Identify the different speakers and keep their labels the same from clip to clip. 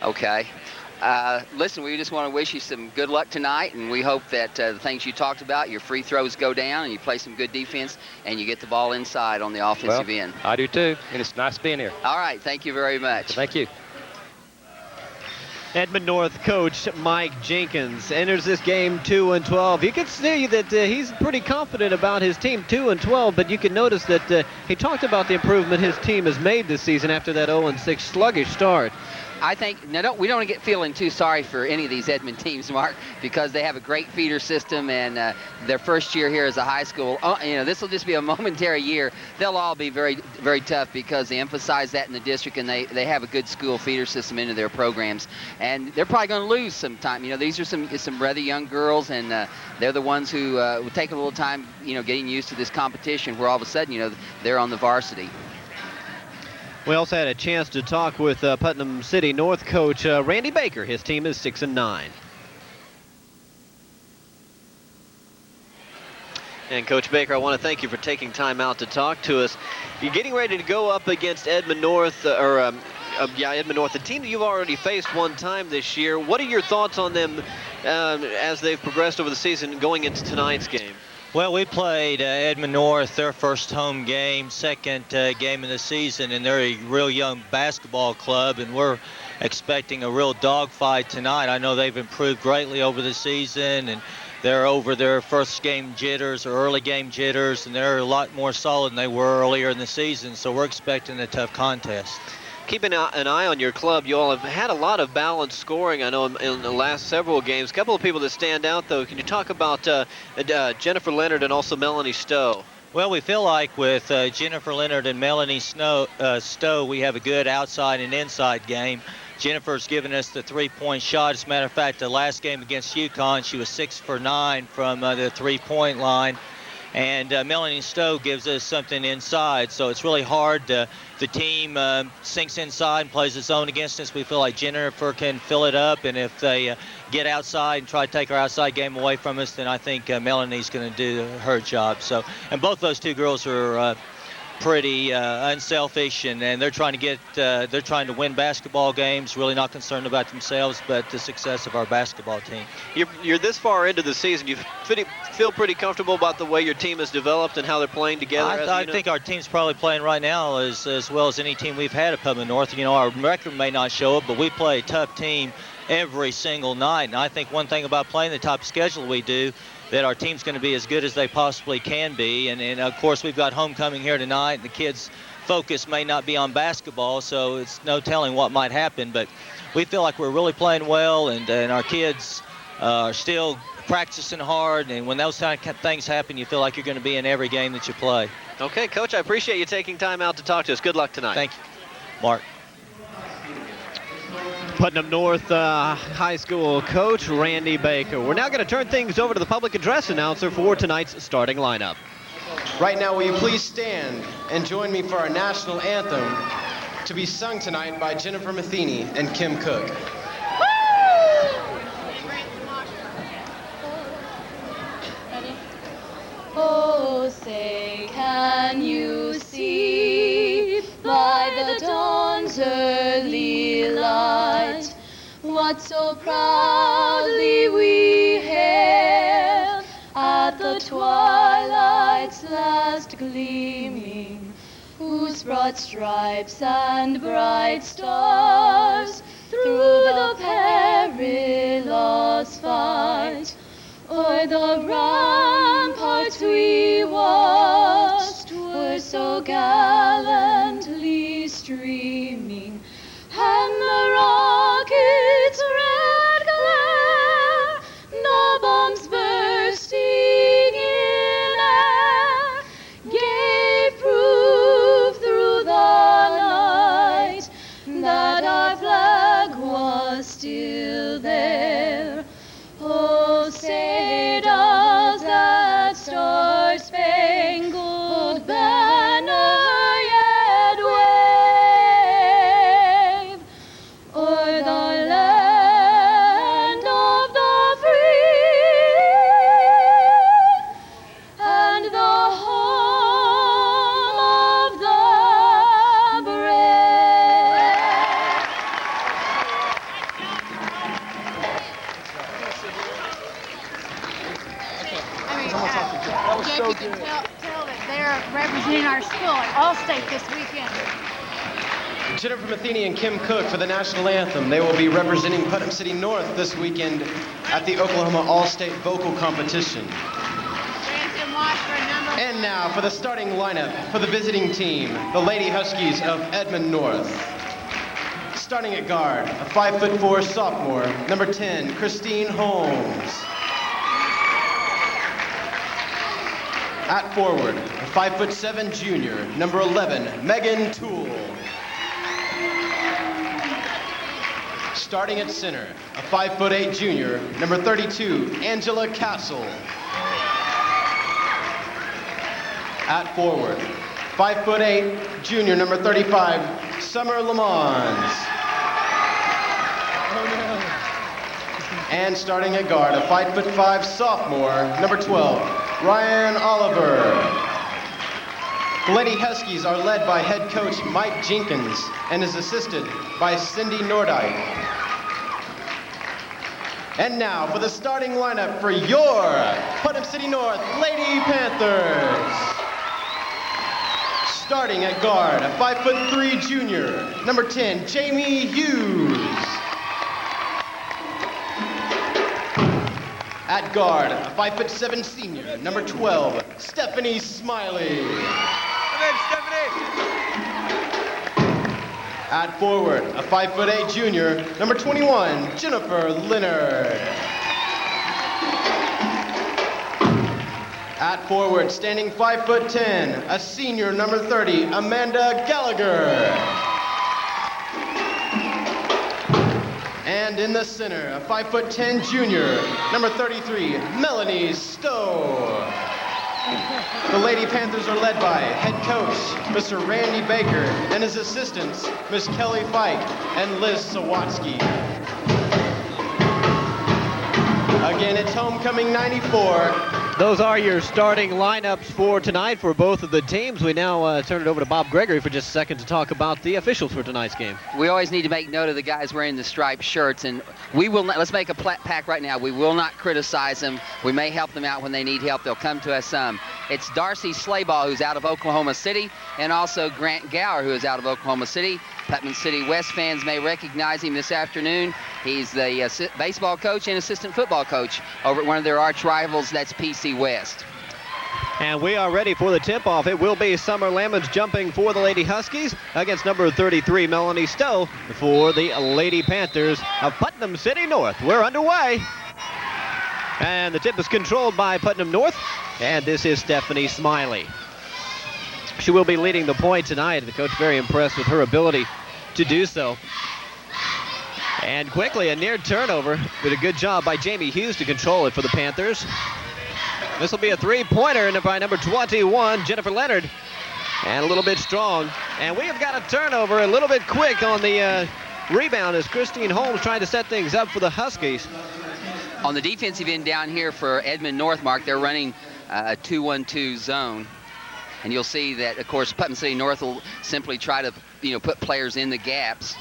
Speaker 1: Okay. Listen, we just want to wish you some good luck tonight, and we hope that the things you talked about, your free throws go down, and you play some good defense, and you get the ball inside on the offensive end.
Speaker 2: I do too, and it's nice being here.
Speaker 1: All right. Thank you very much.
Speaker 2: Thank you.
Speaker 3: Edmond North coach Mike Jenkins enters this game 2-12. You can see that he's pretty confident about his team 2-12, but you can notice that he talked about the improvement his team has made this season after that 0-6 sluggish start.
Speaker 1: I think we don't get feeling too sorry for any of these Edmond teams, Mark, because they have a great feeder system, and their first year here as a high school. This will just be a momentary year. They'll all be very, very tough because they emphasize that in the district, and they have a good school feeder system into their programs. And they're probably going to lose sometime. These are some rather young girls, and they're the ones who will take a little time, getting used to this competition, where all of a sudden, they're on the varsity.
Speaker 3: We also had a chance to talk with Putnam City North coach Randy Baker. His team is 6-9. And Coach Baker, I want to thank you for taking time out to talk to us. You're getting ready to go up against Edmond North, Edmond North, a team that you've already faced one time this year. What are your thoughts on them as they've progressed over the season going into tonight's game?
Speaker 4: Well, we played Edmond North, their first home game, second game of the season, and they're a real young basketball club, and we're expecting a real dogfight tonight. I know they've improved greatly over the season, and they're over their first game jitters or early game jitters, and they're a lot more solid than they were earlier in the season, so we're expecting a tough contest.
Speaker 3: Keeping an eye on your club, you all have had a lot of balanced scoring, I know, in the last several games. A couple of people that stand out, though. Can you talk about Jennifer Leonard and also Melanie Stowe?
Speaker 4: Well, we feel like with Jennifer Leonard and Melanie Stowe, we have a good outside and inside game. Jennifer's given us the three-point shot. As a matter of fact, the last game against UConn, she was 6 for 9 from the three-point line. And Melanie Stowe gives us something inside, so it's really hard. The team sinks inside and plays its own against us. We feel like Jennifer can fill it up, and if they get outside and try to take our outside game away from us, then I think Melanie's going to do her job. So, and both those two girls are pretty unselfish, and they're trying to win basketball games, really not concerned about themselves but the success of our basketball team.
Speaker 3: You're this far into the season. You feel pretty comfortable about the way your team has developed and how they're playing together?
Speaker 4: I think our team's probably playing right now as well as any team we've had at Putnam North. Our record may not show it, but we play a tough team every single night, and I think one thing about playing the top schedule we do, that our team's going to be as good as they possibly can be. And of course, we've got homecoming here tonight, and the kids' focus may not be on basketball, so it's no telling what might happen. But we feel like we're really playing well, and our kids are still practicing hard. And when those kind of things happen, you feel like you're going to be in every game that you play.
Speaker 3: Okay, Coach, I appreciate you taking time out to talk to us. Good luck tonight.
Speaker 4: Thank you, Mark.
Speaker 3: Putnam North High School coach Randy Baker. We're now going to turn things over to the public address announcer for tonight's starting lineup.
Speaker 5: Right now, will you please stand and join me for our national anthem to be sung tonight by Jennifer Matheny and Kim Cook.
Speaker 6: Oh, say, can you see by the dawn's early light what so proudly we hailed at the twilight's last gleaming, whose broad stripes and bright stars through the perilous fight o'er the ramparts we watched were so gallantly streaming, and the rocket's red glare, no bombs bursting in air, gave proof through the night that school at Allstate this weekend.
Speaker 5: Jennifer Matheny and Kim Cook for the national anthem. They will be representing Putnam City North this weekend at the Oklahoma All-State Vocal Competition. And now for the starting lineup for the visiting team, the Lady Huskies of Edmond North. Starting at guard, a 5'4" sophomore, number 10, Christine Holmes. At forward, a 5'7" junior, number 11, Megan Toole. Starting at center, a 5'8" junior, number 32, Angela Castle. At forward, 5'8" junior, number 35, Summer Lamons. And starting at guard, a 5'5" sophomore, number 12, Ryan Oliver. The Lady Huskies are led by head coach Mike Jenkins and is assisted by Cindy Nordike. And now for the starting lineup for your Putnam City North Lady Panthers. Starting at guard, a 5'3" junior, number 10, Jamie Hughes. At guard, a 5'7" senior, number 12, Stephanie Smiley.
Speaker 2: Come in, Stephanie.
Speaker 5: At forward, a 5'8" junior, number 21, Jennifer Leonard. At forward, standing 5'10", a senior, number 30, Amanda Gallagher. And in the center, a 5'10" junior, number 33, Melanie Stowe. The Lady Panthers are led by head coach, Mr. Randy Baker, and his assistants, Miss Kelly Fike and Liz Sawatsky. Again, it's homecoming 94.
Speaker 3: Those are your starting lineups for tonight for both of the teams. We now turn it over to Bob Gregory for just a second to talk about the officials for tonight's game.
Speaker 1: We always need to make note of the guys wearing the striped shirts, and we will not, let's make a pact right now. We will not criticize them. We may help them out when they need help. They'll come to us. It's Darcy Slayball, who's out of Oklahoma City, and also Grant Gower, who is out of Oklahoma City. Putnam City West fans may recognize him this afternoon. He's the baseball coach and assistant football coach over at one of their arch rivals, that's PC West.
Speaker 3: And we are ready for the tip-off. It will be Summer Lamons jumping for the Lady Huskies against number 33, Melanie Stowe, for the Lady Panthers of Putnam City North. We're underway. And the tip is controlled by Putnam North, and this is Stephanie Smiley. She will be leading the point tonight. The coach very impressed with her ability to do so. And quickly, a near turnover, but a good job by Jamie Hughes to control it for the Panthers. This will be a three-pointer by number 21, Jennifer Leonard, and a little bit strong. And we have got a turnover a little bit quick on the rebound as Christine Holmes trying to set things up for the Huskies.
Speaker 1: On the defensive end down here for Edmond North, Mark, they're running a 2-1-2 zone. And you'll see that, of course, Putnam City North will simply try to, put players in the gaps.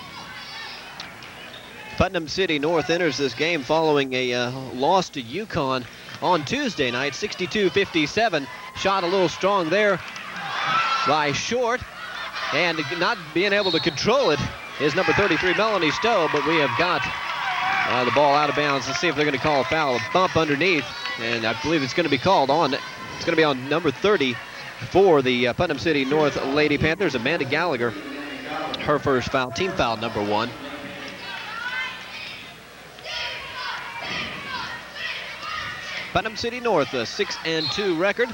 Speaker 3: Putnam City North enters this game following a loss to UConn on Tuesday night, 62-57. Shot a little strong there by Short, and not being able to control it is number 33, Melanie Stowe, but we have got the ball out of bounds. Let's see if they're going to call a foul. A bump underneath, and I believe it's going to be called on. It's going to be on number 30 for the Putnam City North Lady Panthers, Amanda Gallagher. Her first foul, team foul number 1. Putnam City North, a 6-2 record.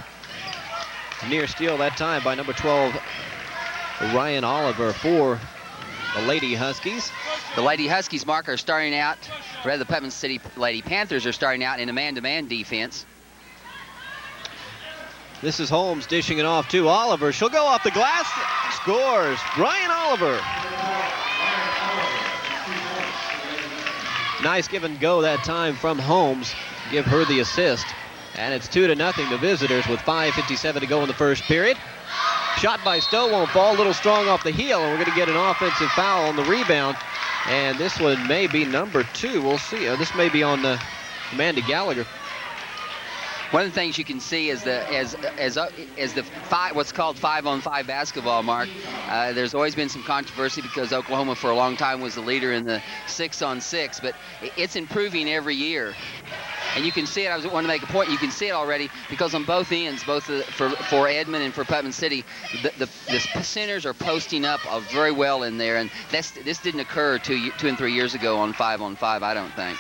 Speaker 3: Near steal that time by number 12, Ryan Oliver for the Lady Huskies.
Speaker 1: The Lady Huskies, Mark, are starting out, rather the Putnam City Lady Panthers are starting out in a man-to-man defense.
Speaker 3: This is Holmes dishing it off to Oliver. She'll go off the glass, scores. Ryan Oliver. Nice give and go that time from Holmes. Give her the assist. And it's 2-0, the visitors, with 5:57 to go in the first period. Shot by Stowe won't fall, a little strong off the heel, and we're going to get an offensive foul on the rebound. And this one may be number 2. We'll see. This may be on Amanda Gallagher.
Speaker 1: One of the things you can see is what's called 5-on-5 basketball, Mark. There's always been some controversy because Oklahoma for a long time was the leader in the 6-on-6, but it's improving every year. And you can see it. I want to make a point. You can see it already because on both ends, both for Edmond and for Putnam City, the centers are posting up very well in there. And this didn't occur 2 and 3 years ago on 5-on-5, I don't think.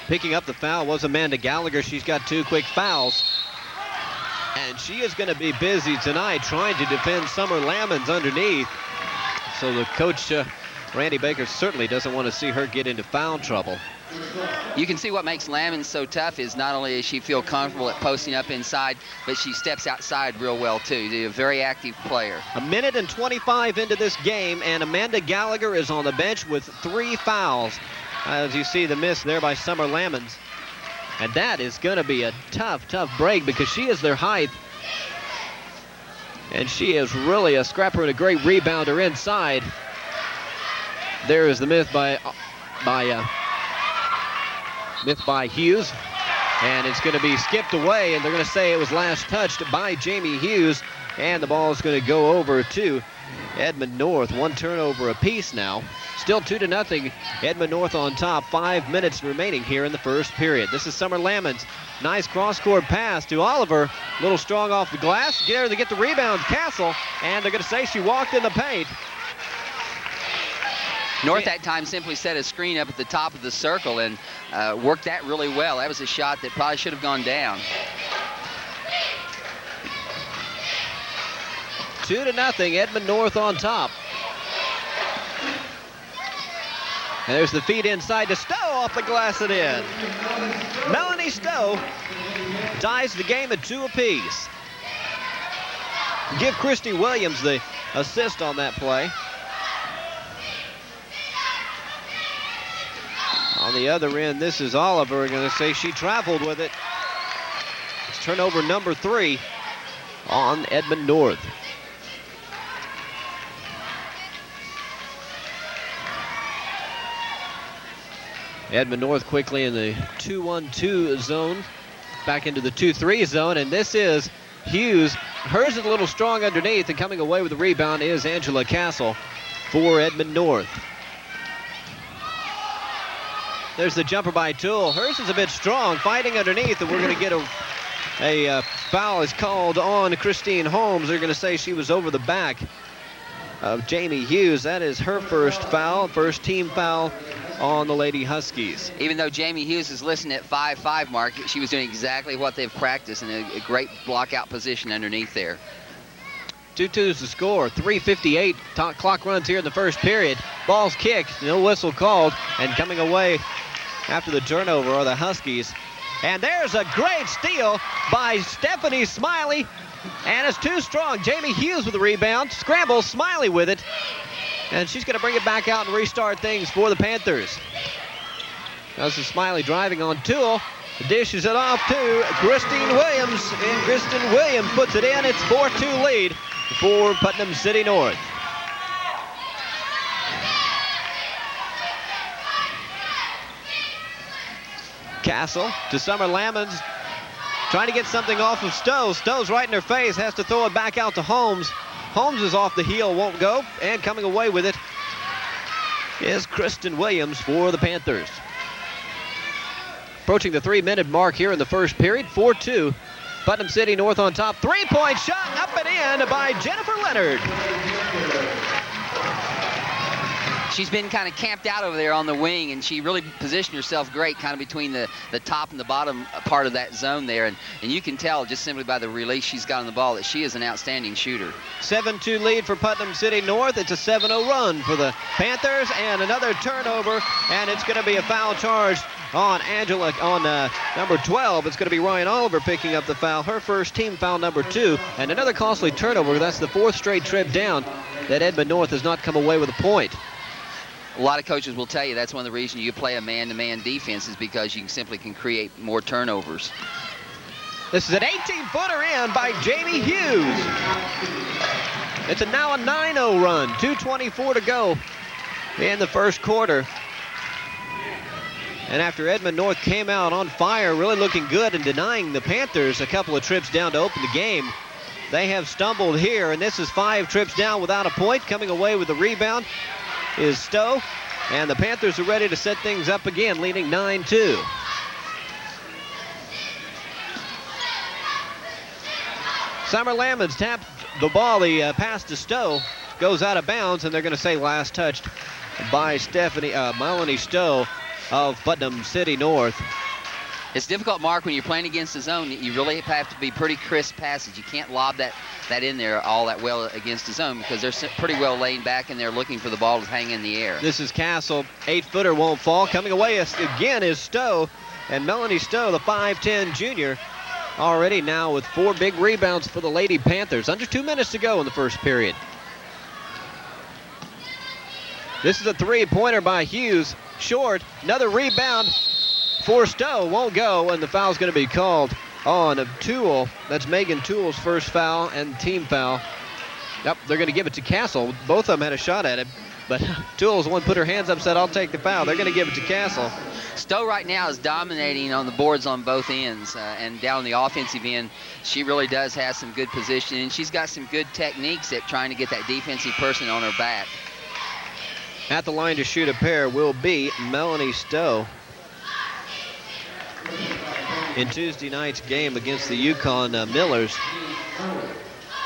Speaker 3: Picking up the foul was Amanda Gallagher. She's got 2 quick fouls. And she is going to be busy tonight trying to defend Summer Lamons underneath. So the coach, Randy Baker, certainly doesn't want to see her get into foul trouble.
Speaker 1: You can see what makes Lamons so tough is not only does she feel comfortable at posting up inside, but she steps outside real well too. She's a very active player.
Speaker 3: 1:25 into this game, and Amanda Gallagher is on the bench with 3 fouls. As you see the miss there by Summer Lamons. And that is going to be a tough break because she is their height. And she is really a scrapper and a great rebounder inside. There is the miss by Hughes. And it's going to be skipped away, and they're going to say it was last touched by Jamie Hughes. And the ball is going to go over to Edmond North. 1 turnover apiece now. Still 2-0. Edmond North on top. 5 minutes remaining here in the first period. This is Summer Lamons. Nice cross-court pass to Oliver. A little strong off the glass. Get her to get the rebound. Castle. And they're going to say she walked in the paint.
Speaker 1: North that time simply set a screen up at the top of the circle and worked that really well. That was a shot that probably should have gone down.
Speaker 3: 2-0. Edmond North on top. And there's the feed inside to Stowe off the glass and in. Melanie Stowe ties the game at 2 apiece. Give Christy Williams the assist on that play. On the other end, this is Oliver. Going to say she traveled with it. It's turnover number 3 on Edmond North. Edmond North quickly in the 2-1-2 zone, back into the 2-3 zone, and this is Hughes. Hers is a little strong underneath, and coming away with the rebound is Angela Castle for Edmond North. There's the jumper by Toole. Hers is a bit strong, fighting underneath, and we're going to get a foul is called on Christine Holmes. They're going to say she was over the back of Jamie Hughes. That is her first foul, first team foul on the Lady Huskies.
Speaker 1: Even though Jamie Hughes is listed at 5'5", Mark, she was doing exactly what they've practiced in a great block-out position underneath there.
Speaker 3: 2-2 is the score. 3:58 clock runs here in the first period. Ball's kicked, no whistle called, and coming away after the turnover are the Huskies. And there's a great steal by Stephanie Smiley, and it's too strong. Jamie Hughes with the rebound, scrambles, Smiley with it. And she's going to bring it back out and restart things for the Panthers. This is Smiley driving on Toole. Dishes it off to Christine Williams. And Kristen Williams puts it in. It's 4-2 lead for Putnam City North. Castle to Summer Lamons. Trying to get something off of Stowe. Stowe's right in her face. Has to throw it back out to Holmes. Holmes is off the heel, won't go, and coming away with it is Kristen Williams for the Panthers. Approaching the 3-minute mark here in the first period, 4-2. Putnam City North on top. 3-point shot up and in by Jennifer Leonard.
Speaker 1: She's been kind of camped out over there on the wing, and she really positioned herself great kind of between the top and the bottom part of that zone there. And you can tell just simply by the release she's got on the ball that she is an outstanding shooter.
Speaker 3: 7-2 lead for Putnam City North. It's a 7-0 run for the Panthers, and another turnover, and it's going to be a foul charge on Angela on number 12. It's going to be Ryan Oliver picking up the foul, her first team foul number 2, and another costly turnover. That's the 4th straight trip down that Edmond North has not come away with a point.
Speaker 1: A lot of coaches will tell you that's one of the reasons you play a man-to-man defense is because you simply can create more turnovers.
Speaker 3: This is an 18-footer in by Jamie Hughes. It's now a 9-0 run. 2:24 to go in the first quarter. And after Edmond North came out on fire, really looking good and denying the Panthers a couple of trips down to open the game, they have stumbled here, and this is 5 trips down without a point. Coming away with the rebound is Stowe, and the Panthers are ready to set things up again, leading 9-2. Summer Lamons tapped the ball, the pass to Stowe, goes out of bounds, and they're going to say last touched by Melanie Stowe of Putnam City North.
Speaker 1: It's difficult, Mark, when you're playing against the zone. You really have to be pretty crisp passes. You can't lob that in there all that well against the zone because they're pretty well laying back and they're looking for the ball to hang in the air.
Speaker 3: This is Castle. 8-footer won't fall. Coming away again is Stowe. And Melanie Stowe, the 5'10 junior, already now with 4 big rebounds for the Lady Panthers. Under 2 minutes to go in the first period. This is a 3-pointer by Hughes. Short. Another rebound for Stowe. Won't go, and the foul's going to be called on Toole. That's Megan Toole's first foul and team foul. Yep, they're going to give it to Castle. Both of them had a shot at it, but Toole's the one put her hands up, said, I'll take the foul. They're going to give it to Castle.
Speaker 1: Stowe right now is dominating on the boards on both ends, and down the offensive end, she really does have some good positioning, and she's got some good techniques at trying to get that defensive person on her back.
Speaker 3: At the line to shoot a pair will be Melanie Stowe. In Tuesday night's game against the Yukon Millers,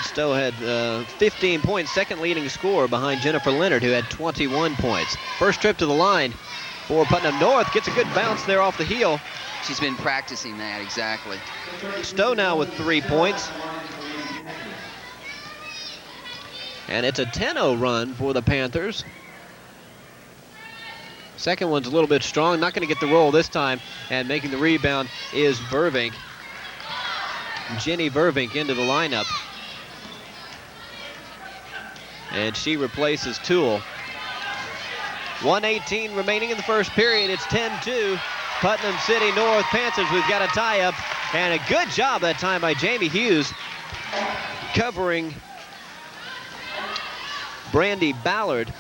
Speaker 3: Stowe had 15 points, second leading scorer behind Jennifer Leonard, who had 21 points. First trip to the line for Putnam North. Gets a good bounce there off the heel.
Speaker 1: She's been practicing that, exactly.
Speaker 3: Stowe now with 3 points. And it's a 10-0 run for the Panthers. Second one's a little bit strong. Not going to get the roll this time. And making the rebound is Vervink. Jenny Vervink into the lineup. And she replaces Toole. 1:18 remaining in the first period. It's 10-2. Putnam City North Panthers. We've got a tie-up. And a good job that time by Jamie Hughes covering Brandy Ballard.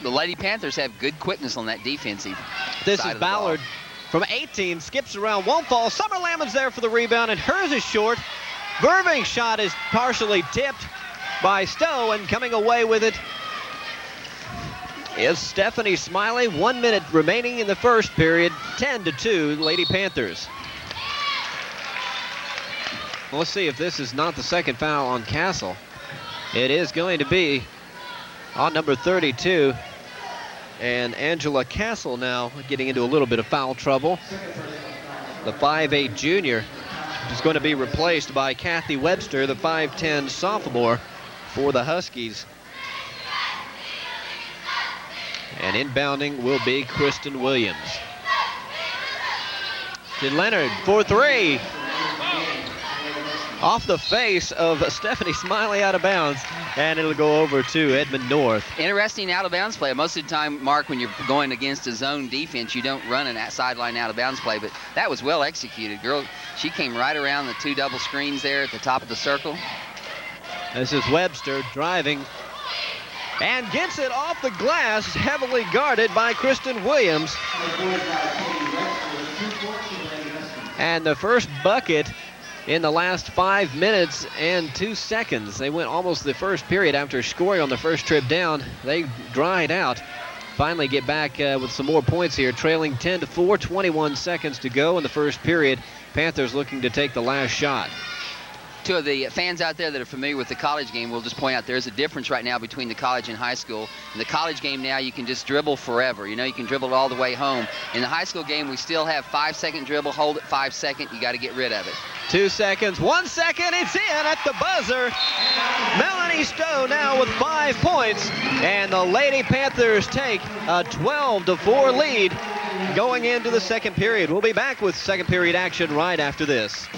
Speaker 1: The Lady Panthers have good quickness on that defensive
Speaker 3: This
Speaker 1: side
Speaker 3: is
Speaker 1: of the ball.
Speaker 3: Ballard from 18, skips around, won't fall. Summer Lamon's there for the rebound, and hers is short. Vervink's shot is partially tipped by Stowe, and coming away with it is Stephanie Smiley. 1 minute remaining in the first period. 10-2, Lady Panthers. Let's see if this is not the second foul on Castle. It is going to be on number 32. And Angela Castle now getting into a little bit of foul trouble. The 5'8 junior is going to be replaced by Kathy Webster, the 5'10 sophomore for the Huskies. And inbounding will be Kristen Williams. To Leonard for 3. Off the face of Stephanie Smiley, out of bounds, and it'll go over to Edmond North.
Speaker 1: Interesting out-of-bounds play. Most of the time, Mark, when you're going against a zone defense, you don't run a sideline out-of-bounds play, but that was well executed. Girl, she came right around the 2 double screens there at the top of the circle.
Speaker 3: This is Webster driving and gets it off the glass, heavily guarded by Kristen Williams. And the first bucket in the last 5 minutes and 2 seconds. They went almost the first period after scoring on the first trip down. They dried out. Finally get back with some more points here, trailing 10-4, 21 seconds to go in the first period. Panthers looking to take the last shot.
Speaker 1: To the fans out there that are familiar with the college game, we'll just point out there's a difference right now between the college and high school. In the college game now, you can just dribble forever. You know, you can dribble it all the way home. In the high school game, we still have 5-second dribble, hold it 5 seconds. You got to get rid of it.
Speaker 3: 2 seconds, 1 second, it's in at the buzzer. Melanie Stowe now with 5 points, and the Lady Panthers take a 12-4 lead going into the second period. We'll be back with second period action right after this.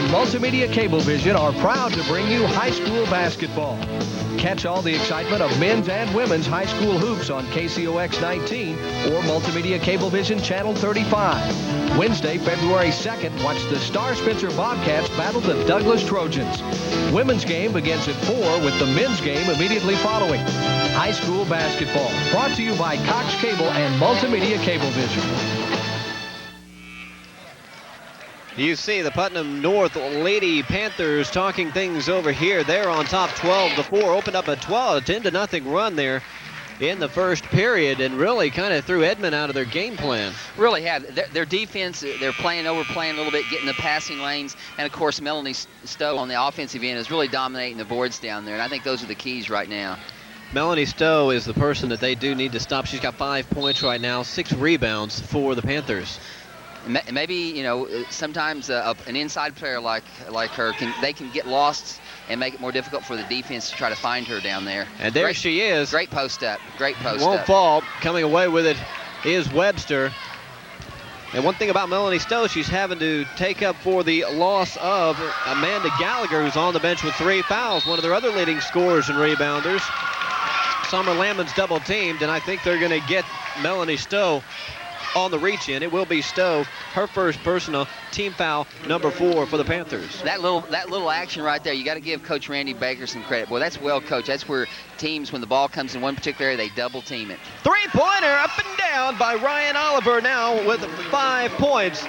Speaker 7: and Multimedia Cablevision are proud to bring you high school basketball. Catch all the excitement of men's and women's high school hoops on KCOX 19 or Multimedia Cablevision Channel 35. Wednesday, February 2nd, watch the Star Spencer Bobcats battle the Douglas Trojans. Women's game begins at 4 with the men's game immediately following. High school basketball, brought to you by Cox Cable and Multimedia Cablevision.
Speaker 3: You see the Putnam North Lady Panthers talking things over here. They're on top 12-4, opened up a 10-0 run there in the first period and really kind of threw Edmond out of their game plan.
Speaker 1: Really have. Their defense, they're overplaying a little bit, getting the passing lanes, and of course Melanie Stowe on the offensive end is really dominating the boards down there, and I think those are the keys right now.
Speaker 3: Melanie Stowe is the person that they do need to stop. She's got 5 points right now, 6 rebounds for the Panthers.
Speaker 1: Maybe, you know, sometimes an inside player like her can get lost and make it more difficult for the defense to try to find her down there.
Speaker 3: And there she is.
Speaker 1: Great post up. Great post
Speaker 3: Won't
Speaker 1: up.
Speaker 3: fall. Coming away with it is Webster. And one thing about Melanie Stowe, she's having to take up for the loss of Amanda Gallagher, who's on the bench with 3 fouls, one of their other leading scorers and rebounders. Summer Lammons double teamed, and I think they're going to get Melanie Stowe on the reach in. It will be Stowe, her first personal, team foul number 4 for the Panthers.
Speaker 1: That little action right there, you got to give Coach Randy Baker some credit. Boy, that's well coached. That's where teams, when the ball comes in one particular area, they double team it.
Speaker 3: 3-pointer up and down by Ryan Oliver now with 5 points.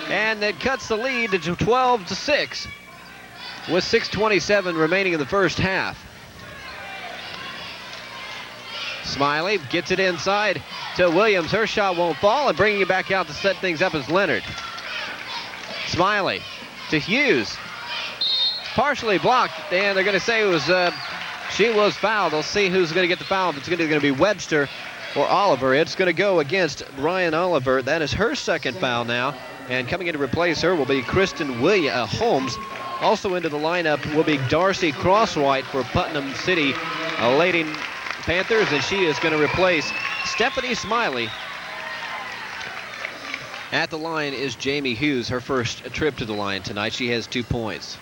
Speaker 3: And that cuts the lead to 12-6 with 6:27 remaining in the first half. Smiley gets it inside to Williams. Her shot won't fall, and bringing it back out to set things up is Leonard. Smiley to Hughes. Partially blocked, and they're going to say it was she was fouled. They'll see who's going to get the foul. If it's going to be Webster or Oliver. It's going to go against Ryan Oliver. That is her second foul now, and coming in to replace her will be Kristen Holmes. Also into the lineup will be Darcy Crosswhite for Putnam City Lady Panthers, and she is going to replace Stephanie Smiley. At the line is Jamie Hughes, her first trip to the line tonight. She has 2 points.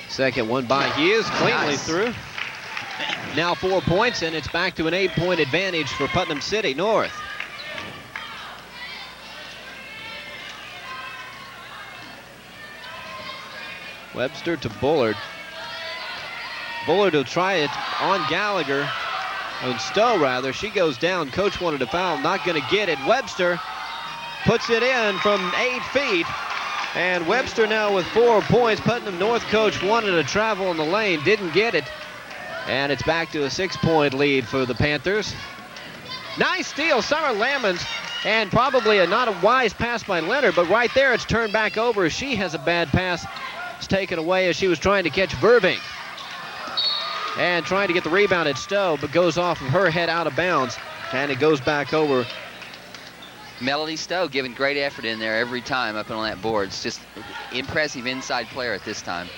Speaker 3: Second one by Hughes, cleanly through. Now 4 points, and it's back to an 8-point advantage for Putnam City North. Webster to Bullard. Bullard will try it on Gallagher, on Stowe rather. She goes down. Coach wanted a foul, not going to get it. Webster puts it in from 8 feet. And Webster now with 4 points. Putnam North coach wanted to travel in the lane, didn't get it. And it's back to a 6-point lead for the Panthers. Nice steal, Summer Lammons. And probably not a wise pass by Leonard, but right there it's turned back over. She has a bad pass. It's taken away as she was trying to catch Verving. And trying to get the rebound at Stowe, but goes off of her head out of bounds. And it goes back over.
Speaker 1: Melody Stowe giving great effort in there every time up on that board. It's just impressive inside player at this time.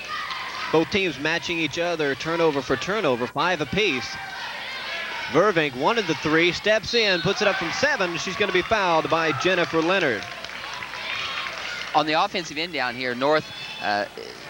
Speaker 3: Both teams matching each other turnover for turnover, 5 apiece. Verving wanted the 3, steps in, puts it up from 7. She's going to be fouled by Jennifer Leonard.
Speaker 1: On the offensive end down here, North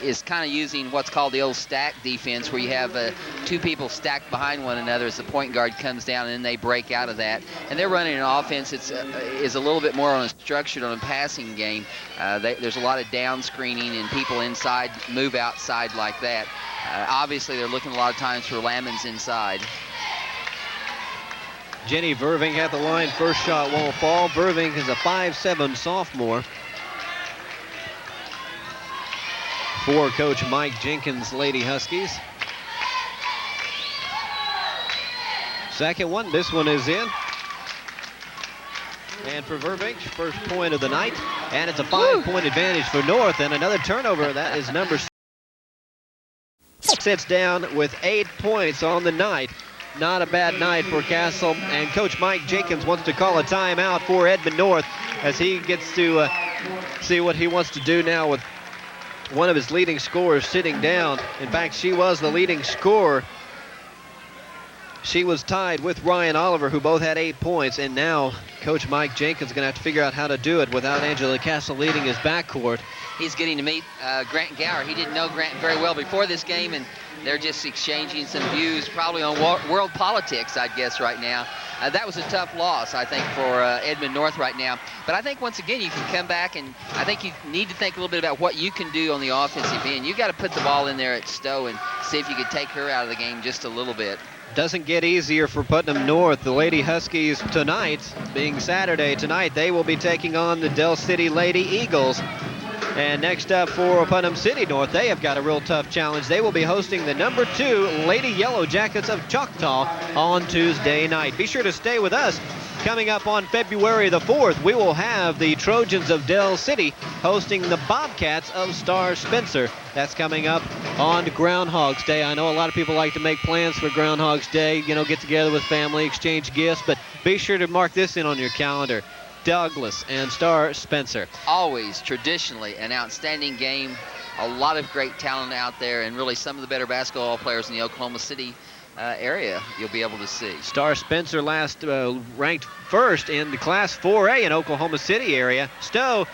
Speaker 1: is kind of using what's called the old stack defense, where you have 2 people stacked behind one another as the point guard comes down, and then they break out of that. And they're running an offense that's is a little bit more on a structured, on a passing game. There's a lot of down screening and people inside, move outside like that. Obviously, they're looking a lot of times for Lammons inside.
Speaker 3: Jenny Verving at the line. First shot won't fall. Verving is a 5'7" sophomore. For Coach Mike Jenkins' Lady Huskies. Second one, this one is in. And for Verving, first point of the night. And it's a 5-point advantage for North. And another turnover, that is number 6. Sits down with 8 points on the night. Not a bad night for Castle. And Coach Mike Jenkins wants to call a timeout for Edmond North as he gets to see what he wants to do now with one of his leading scorers sitting down. In fact, she was the leading scorer. She was tied with Ryan Oliver, who both had 8 points, and now Coach Mike Jenkins is going to have to figure out how to do it without Angela Castle leading his backcourt.
Speaker 1: He's getting to meet Grant Gower. He didn't know Grant very well before this game, and they're just exchanging some views probably on world politics, I'd guess, right now. That was a tough loss, I think, for Edmond North right now. But I think, once again, you can come back, and I think you need to think a little bit about what you can do on the offensive end. You got to put the ball in there at Stowe and see if you could take her out of the game just a little bit.
Speaker 3: Doesn't get easier for Putnam North. The Lady Huskies tonight, being Saturday tonight, they will be taking on the Del City Lady Eagles. And next up for Putnam City North, they have got a real tough challenge. They will be hosting the number 2 Lady Yellow Jackets of Choctaw on Tuesday night. Be sure to stay with us. Coming up on February the 4th, we will have the Trojans of Del City hosting the Bobcats of Star Spencer. That's coming up on Groundhog's Day. I know a lot of people like to make plans for Groundhog's Day, you know, get together with family, exchange gifts, but be sure to mark this in on your calendar. Douglas and Star Spencer.
Speaker 1: Always, traditionally, an outstanding game. A lot of great talent out there, and really some of the better basketball players in the Oklahoma City area you'll be able to see.
Speaker 3: Star Spencer last ranked first in the Class 4A in Oklahoma City area. Stowe,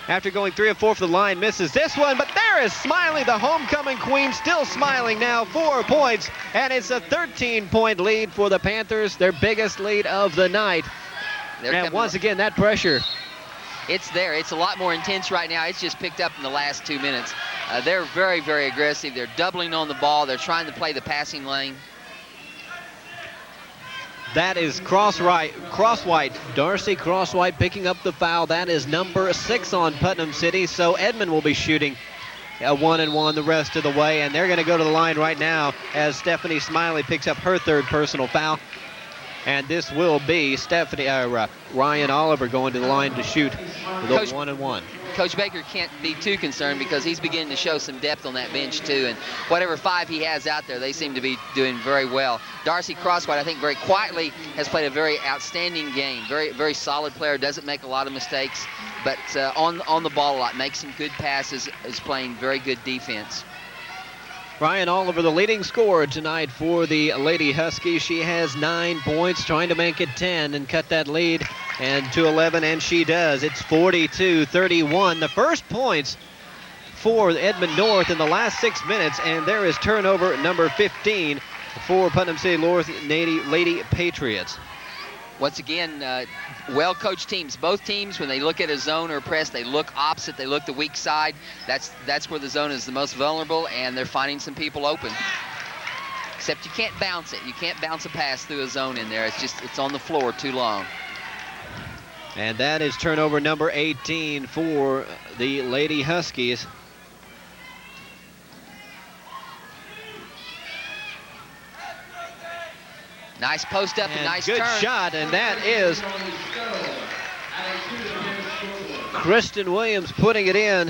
Speaker 3: after going 3 of 4 for the line, misses this one, but there is Smiley, the homecoming queen, still smiling now, 4 points, and it's a 13-point lead for the Panthers, their biggest lead of the night. And once again, that pressure.
Speaker 1: It's there. It's a lot more intense right now. It's just picked up in the last 2 minutes. They're very, very aggressive. They're doubling on the ball. They're trying to play the passing lane.
Speaker 3: That is Crosswhite. Darcy Crosswhite picking up the foul. That is number 6 on Putnam City. So Edmond will be shooting a 1-and-1 the rest of the way. And they're going to go to the line right now as Stephanie Smiley picks up her 3rd personal foul. And this will be Ryan Oliver going to the line to shoot the 1-and-1.
Speaker 1: Coach Baker can't be too concerned because he's beginning to show some depth on that bench too, and whatever 5 he has out there, they seem to be doing very well. Darcy Crosswhite, I think, very quietly has played a very outstanding game. Very, very solid player, doesn't make a lot of mistakes, but on the ball a lot, makes some good passes, is playing very good defense.
Speaker 3: Ryan Oliver, the leading scorer tonight for the Lady Huskies. She has 9 points, trying to make it 10 and cut that lead and to 11, and she does. It's 42-31. The first points for Edmond North in the last 6 minutes, and there is turnover number 15 for Putnam City North Lady Patriots.
Speaker 1: Once again, well-coached teams. Both teams, when they look at a zone or a press, they look opposite. They look the weak side. That's where the zone is the most vulnerable, and they're finding some people open. Except you can't bounce it. You can't bounce a pass through a zone in there. It's on the floor too long.
Speaker 3: And that is turnover number 18 for the Lady Huskies.
Speaker 1: Nice post up and nice
Speaker 3: good
Speaker 1: turn.
Speaker 3: Shot, and that is Kristen Williams putting it in.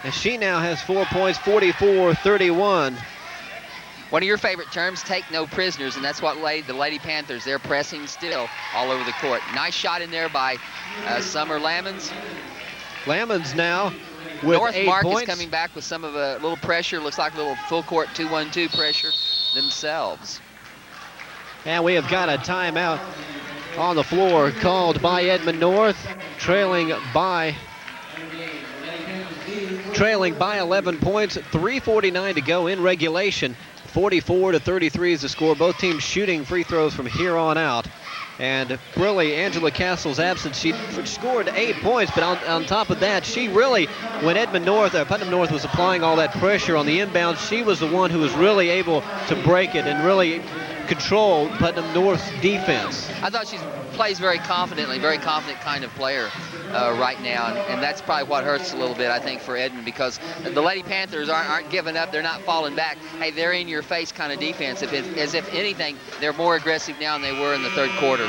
Speaker 3: And she now has 4 points, 44-31.
Speaker 1: One of your favorite terms, take no prisoners, and that's what the Lady Panthers, they're pressing still all over the court. Nice shot in there by Summer Lammons.
Speaker 3: Lammons now with
Speaker 1: North
Speaker 3: 8
Speaker 1: Mark
Speaker 3: points.
Speaker 1: is coming back with some of a little pressure. Looks like a little full court 2-1-2 pressure themselves.
Speaker 3: And we have got a timeout on the floor called by Edmond North, trailing by 11 points, 3:49 to go in regulation. 44-33 is the score. Both teams shooting free throws from here on out. And really, Angela Castle's absence, she scored 8 points, but on top of that, she really, when Putnam North was applying all that pressure on the inbounds, she was the one who was really able to break it and really control Putnam North's defense.
Speaker 1: I thought she plays very confidently, very confident kind of player right now, and that's probably what hurts a little bit, I think, for Edmond, because the Lady Panthers aren't giving up. They're not falling back. Hey, they're in your face kind of defense. As if anything, they're more aggressive now than they were in the third quarter.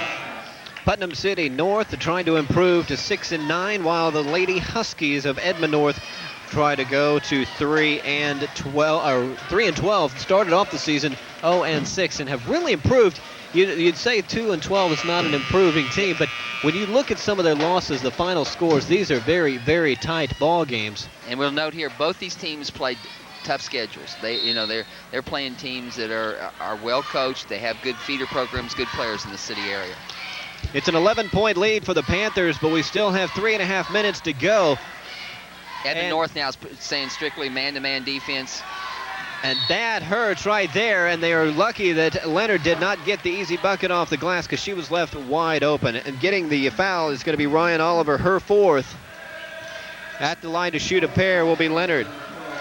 Speaker 3: Putnam City North trying to improve to 6-9, while the Lady Huskies of Edmond North try to go to 3-12. Started off the season 0-6 and have really improved. You'd say 2-12 is not an improving team, but when you look at some of their losses, the final scores, these are very, very tight ball games.
Speaker 1: And we'll note here, both these teams played tough schedules. They're playing teams that are well coached. They have good feeder programs, good players in the city area.
Speaker 3: It's an 11-point lead for the Panthers, but we still have 3.5 minutes to go.
Speaker 1: Edmond North now is saying strictly man-to-man defense.
Speaker 3: And that hurts right there, and they are lucky that Leonard did not get the easy bucket off the glass because she was left wide open. And getting the foul is going to be Ryan Oliver, her 4th. At the line to shoot a pair will be Leonard.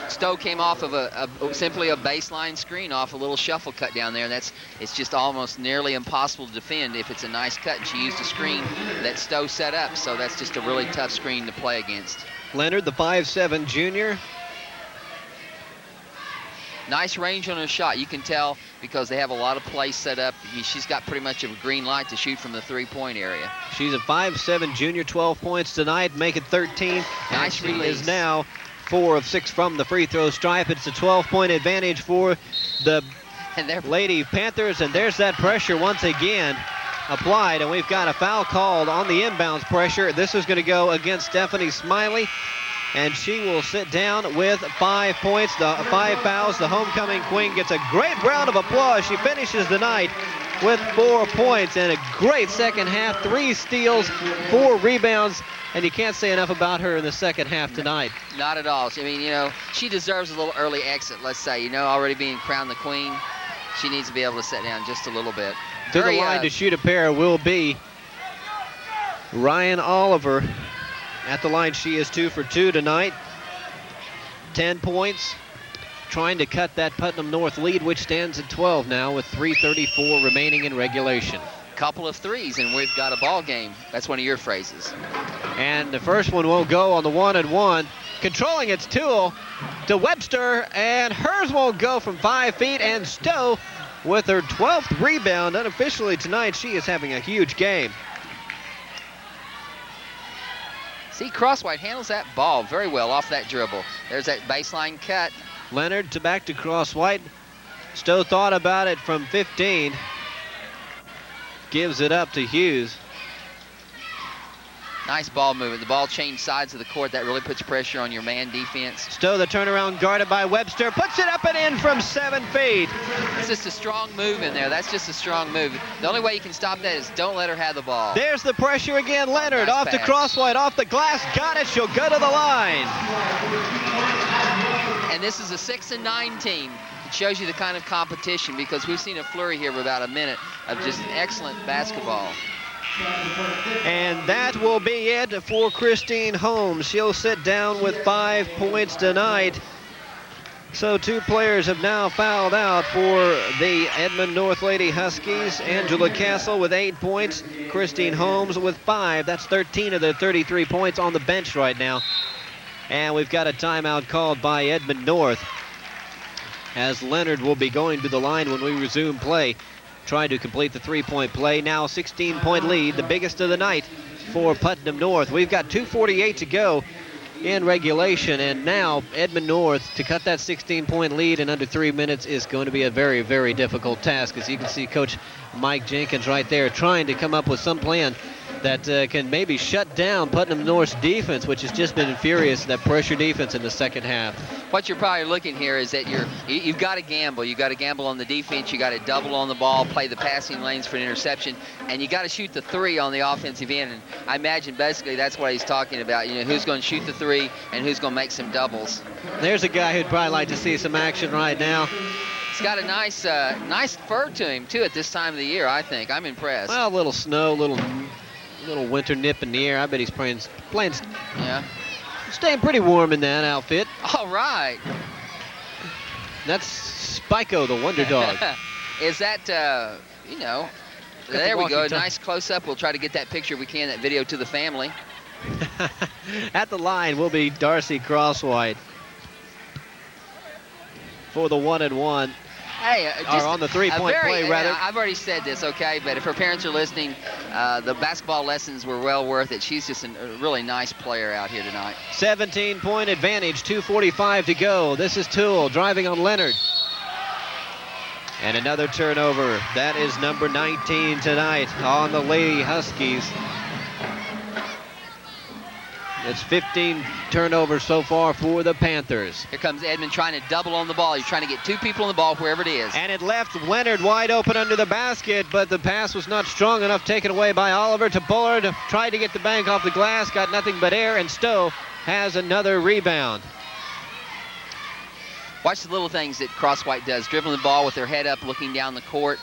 Speaker 1: Stowe came off of simply a baseline screen off a little shuffle cut down there. And it's just almost nearly impossible to defend if it's a nice cut. And she used a screen that Stowe set up, so that's just a really tough screen to play against.
Speaker 3: Leonard, the 5'7" junior.
Speaker 1: Nice range on her shot. You can tell because they have a lot of plays set up. She's got pretty much a green light to shoot from the three-point area.
Speaker 3: She's a 5'7" junior, 12 points tonight, make it 13.
Speaker 1: Nice
Speaker 3: she
Speaker 1: release.
Speaker 3: is now 4 of 6 from the free throw stripe. It's a 12-point advantage for the Lady Panthers, and there's that pressure once again applied, and we've got a foul called on the inbounds pressure. This is going to go against Stephanie Smiley, and she will sit down with 5 points, 5 fouls. The homecoming queen gets a great round of applause. She finishes the night with 4 points and a great second half, 3 steals, 4 rebounds, and you can't say enough about her in the second half tonight.
Speaker 1: Not at all. I mean, she deserves a little early exit, let's say. Already being crowned the queen, she needs to be able to sit down just a little bit.
Speaker 3: To the line to shoot a pair will be Ryan Oliver. At the line, she is 2 for 2 tonight. 10 points. Trying to cut that Putnam North lead, which stands at 12 now with 3:34 remaining in regulation.
Speaker 1: Couple of threes, and we've got a ball game. That's one of your phrases.
Speaker 3: And the first one won't go on the 1-and-1. Controlling its tool to Webster, and hers won't go from 5 feet, and Stowe with her 12th rebound. Unofficially tonight, she is having a huge game.
Speaker 1: See, Crosswhite handles that ball very well off that dribble. There's that baseline cut.
Speaker 3: Leonard to back to Crosswhite. Stowe thought about it from 15. Gives it up to Hughes.
Speaker 1: Nice ball movement. The ball changed sides of the court. That really puts pressure on your man defense.
Speaker 3: Stowe, the turnaround guarded by Webster. Puts it up and in from 7 feet.
Speaker 1: It's just a strong move in there. That's just a strong move. The only way you can stop that is don't let her have the ball.
Speaker 3: There's the pressure again. Leonard
Speaker 1: Nice
Speaker 3: off to
Speaker 1: pass.
Speaker 3: Crosswhite, off the glass. Got it. She'll go to the line.
Speaker 1: And this is a 6-9 team. It shows you the kind of competition because we've seen a flurry here of about a minute of just excellent basketball.
Speaker 3: And that will be it for Christine Holmes. She'll sit down with 5 points tonight. So 2 players have now fouled out for the Edmond North Lady Huskies. Angela Castle with 8 points. Christine Holmes with 5. That's 13 of their 33 points on the bench right now. And we've got a timeout called by Edmond North, as Leonard will be going to the line when we resume play, trying to complete the 3-point play. Now 16-point lead, the biggest of the night for Putnam North. We've got 2:48 to go in regulation, and now Edmond North to cut that 16-point lead in under 3 minutes is going to be a very, very difficult task. As you can see, Coach Mike Jenkins right there trying to come up with some plan that can maybe shut down Putnam North's defense, which has just been furious, that pressure defense in the second half.
Speaker 1: What you're probably looking here is that you've got to gamble. You've got to gamble on the defense. You got to double on the ball, play the passing lanes for an interception, and you got to shoot the 3 on the offensive end. And I imagine basically that's what he's talking about. Who's going to shoot the 3 and who's going to make some doubles.
Speaker 3: There's a guy who'd probably like to see some action right now.
Speaker 1: He's got a nice fur to him too at this time of the year. I think I'm impressed.
Speaker 3: Well, a little snow, little winter nip in the air. I bet he's playing.
Speaker 1: Yeah.
Speaker 3: Staying pretty warm in that outfit.
Speaker 1: All right.
Speaker 3: That's Spyco, the Wonder Dog.
Speaker 1: Is that, there we go. A nice close-up. We'll try to get that picture if we can, that video to the family.
Speaker 3: At the line will be Darcy Crosswhite for the 1-and-1.
Speaker 1: Hey,
Speaker 3: or on the 3-point play, rather.
Speaker 1: I've already said this, okay, but if her parents are listening, the basketball lessons were well worth it. She's just a really nice player out here tonight.
Speaker 3: 17-point advantage, 2:45 to go. This is Toole driving on Leonard. And another turnover. That is number 19 tonight on the Lady Huskies. That's 15 turnovers so far for the Panthers.
Speaker 1: Here comes Edmond trying to double on the ball. He's trying to get 2 people on the ball wherever it is.
Speaker 3: And it left Leonard wide open under the basket, but the pass was not strong enough, taken away by Oliver to Bullard. Tried to get the bank off the glass, got nothing but air, and Stowe has another rebound.
Speaker 1: Watch the little things that Crosswhite does. Dribbling the ball with their head up, looking down the court.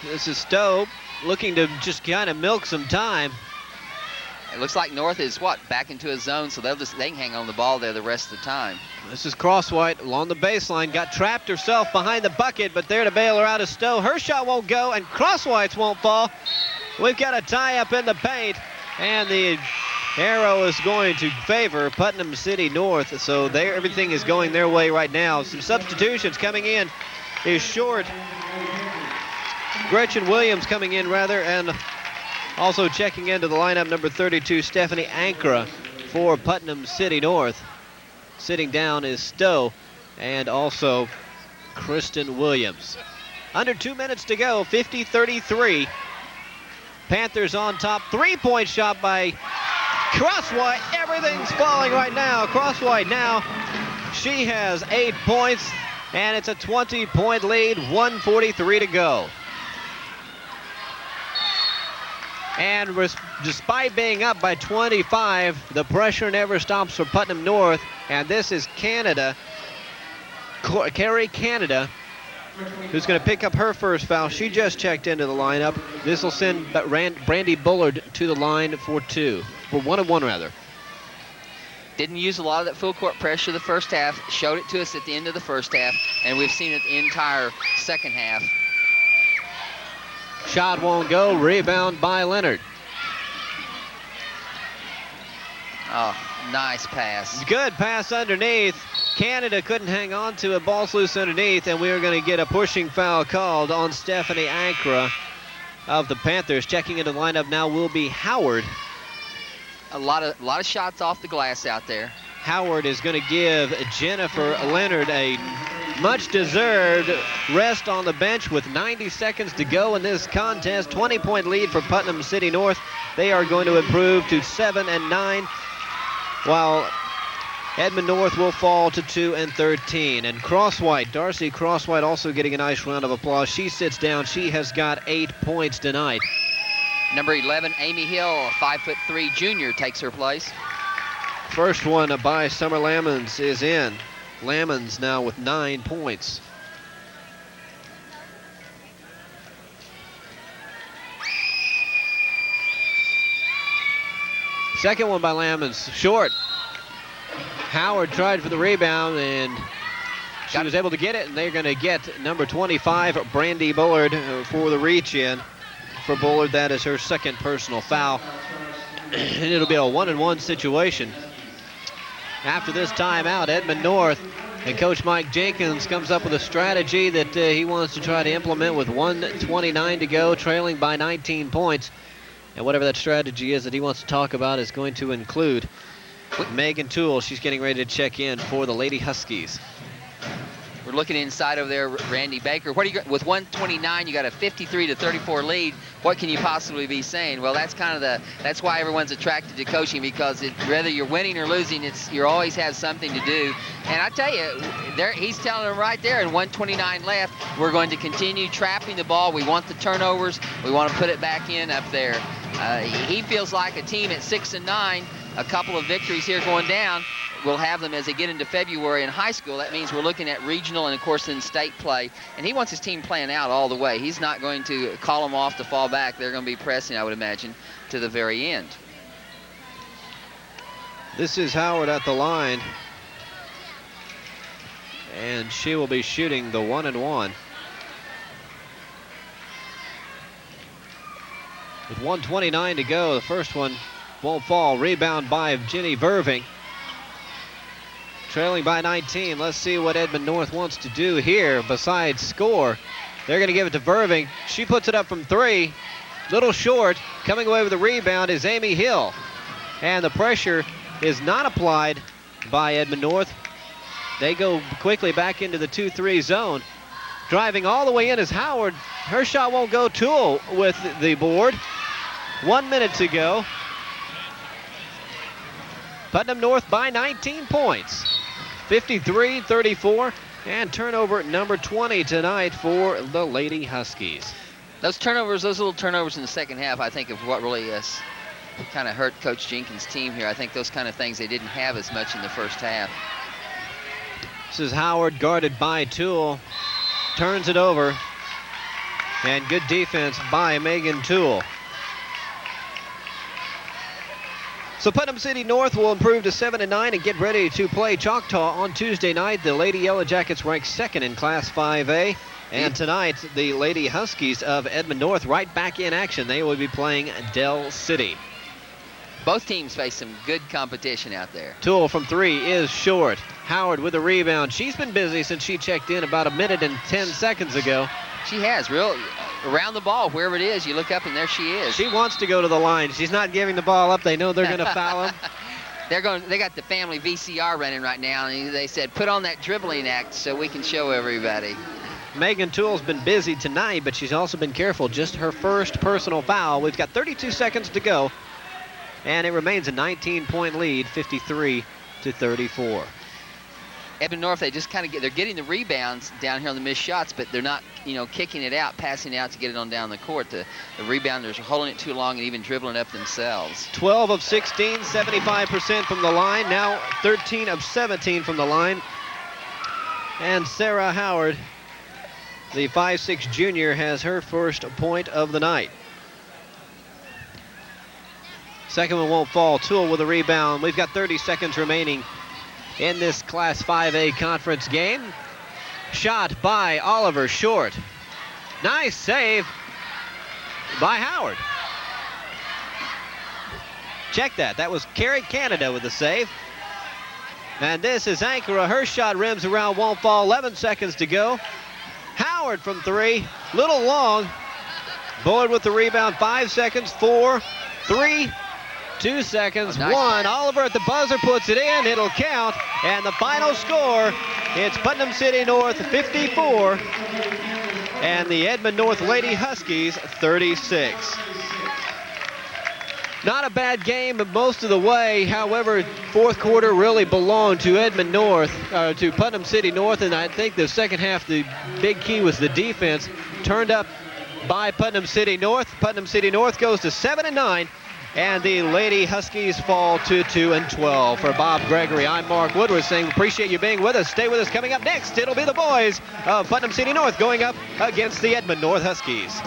Speaker 3: This is Stowe looking to just kind of milk some time.
Speaker 1: It looks like North is back into a zone, so they can hang on the ball there the rest of the time.
Speaker 3: This is Crosswhite along the baseline, got trapped herself behind the bucket, but there to bail her out is Stowe. Her shot won't go, and Crosswhite's won't fall. We've got a tie up in the paint, and the arrow is going to favor Putnam City North, so everything is going their way right now. Some substitutions coming in is Short. Gretchen Williams coming in, rather, and also checking into the lineup, number 32, Stephanie Ankra for Putnam City North. Sitting down is Stowe and also Kristen Williams. Under 2 minutes to go, 50-33. Panthers on top. 3-point shot by Crosswhite. Everything's falling right now. Crosswhite now, she has 8 points, and it's a 20-point lead, 1:43 to go. And despite being up by 25, the pressure never stops for Putnam North. And this is Canada, Carrie Canada, who's going to pick up her first foul. She just checked into the lineup. This will send Brandy Bullard to the line for 1-1 rather.
Speaker 1: Didn't use a lot of that full court pressure the first half. Showed it to us at the end of the first half, and we've seen it the entire second half.
Speaker 3: Shot won't go. Rebound by Leonard.
Speaker 1: Oh, nice pass.
Speaker 3: Good pass underneath. Canada couldn't hang on to it. Ball's loose underneath, and we are going to get a pushing foul called on Stephanie Ankra of the Panthers. Checking into the lineup now will be Howard.
Speaker 1: A lot of shots off the glass out there.
Speaker 3: Howard is going to give Jennifer Leonard a much-deserved rest on the bench with 90 seconds to go in this contest. 20-point lead for Putnam City North. They are going to improve to 7-9, while Edmond North will fall to 2-13. And Crosswhite, Darcy Crosswhite, also getting a nice round of applause. She sits down. She has got 8 points tonight.
Speaker 1: Number 11, Amy Hill, a 5'3" junior, takes her place.
Speaker 3: First one by Summer Lamons is in. Lamons now with 9 points. Second one by Lamons, short. Howard tried for the rebound, and she was able to get it, and they're going to get number 25, Brandy Bullard, for the reach-in. For Bullard, that is her second personal foul. And it'll be a 1-1 situation. After this timeout, Edmond North and Coach Mike Jenkins comes up with a strategy that he wants to try to implement with 1:29 to go, trailing by 19 points. And whatever that strategy is that he wants to talk about is going to include Megan Toole. She's getting ready to check in for the Lady Huskies.
Speaker 1: We're looking inside over there, Randy Baker. What do you got? With 1:29, you got a 53-34 lead. What can you possibly be saying? Well, that's kind of that's why everyone's attracted to coaching, because whether you're winning or losing, you always have something to do. And I tell you, he's telling them right there, in 1:29 left, we're going to continue trapping the ball. We want the turnovers. We want to put it back in up there. He feels like a team at 6-9, a couple of victories here going down. We'll have them as they get into February in high school. That means we're looking at regional and, of course, then state play. And he wants his team playing out all the way. He's not going to call them off to fall back. They're going to be pressing, I would imagine, to the very end.
Speaker 3: This is Howard at the line. And she will be shooting the 1-1. With 1:29 to go, the first one won't fall. Rebound by Jenny Verving. Trailing by 19. Let's see what Edmond North wants to do here besides score. They're going to give it to Verving. She puts it up from 3. Little short. Coming away with the rebound is Amy Hill. And the pressure is not applied by Edmond North. They go quickly back into the 2-3 zone. Driving all the way in is Howard. Her shot won't go. Toole with the board. 1 minute to go. Putnam North by 19 points. 53-34, and turnover number 20 tonight for the Lady Huskies.
Speaker 1: Those little turnovers in the second half, I think, of what really kind of hurt Coach Jenkins' team here. I think those kind of things they didn't have as much in the first half.
Speaker 3: This is Howard guarded by Toole. Turns it over. And good defense by Megan Toole. So Putnam City North will improve to 7-9 and get ready to play Choctaw on Tuesday night. The Lady Yellow Jackets ranked second in Class 5A. And tonight, the Lady Huskies of Edmond North right back in action. They will be playing Dell City.
Speaker 1: Both teams face some good competition out there.
Speaker 3: Toole from 3 is short. Howard with a rebound. She's been busy since she checked in about a minute and 10 seconds ago.
Speaker 1: She has, real around the ball, wherever it is. You look up and there she is.
Speaker 3: She wants to go to the line. She's not giving the ball up. They know they're going to foul them.
Speaker 1: They got the family VCR running right now, and they said, put on that dribbling act so we can show everybody.
Speaker 3: Megan Toole's been busy tonight, but she's also been careful. Just her first personal foul. We've got 32 seconds to go, and it remains a 19-point lead, 53-34.
Speaker 1: Edmond North, they just kind of they're getting the rebounds down here on the missed shots, but they're not, kicking it out, passing it out to get it on down the court. The rebounders are holding it too long and even dribbling up themselves.
Speaker 3: 12 of 16, 75% from the line. Now 13 of 17 from the line. And Sarah Howard, the 5'6" junior, has her first point of the night. Second one won't fall. Toole with a rebound. We've got 30 seconds remaining in this Class 5A conference game. Shot by Oliver, short. Nice save by Howard. Check that. That was Carrie Canada with the save. And this is Ankara. Her shot rims around, won't fall. 11 seconds to go. Howard from 3. Little long. Boyd with the rebound. 5 seconds. 4, 3, 2 seconds,
Speaker 1: nice.
Speaker 3: 1. Oliver at the buzzer puts it in. It'll count. And the final score, it's Putnam City North 54 and the Edmond North Lady Huskies 36. Not a bad game most of the way. However, fourth quarter really belonged to Edmond North, to Putnam City North, and I think the second half, the big key was the defense turned up by Putnam City North. Putnam City North goes to 7-9. And the Lady Huskies fall to 2-12. For Bob Gregory, I'm Mark Woodward saying appreciate you being with us. Stay with us. Coming up next, it'll be the boys of Putnam City North going up against the Edmond North Huskies.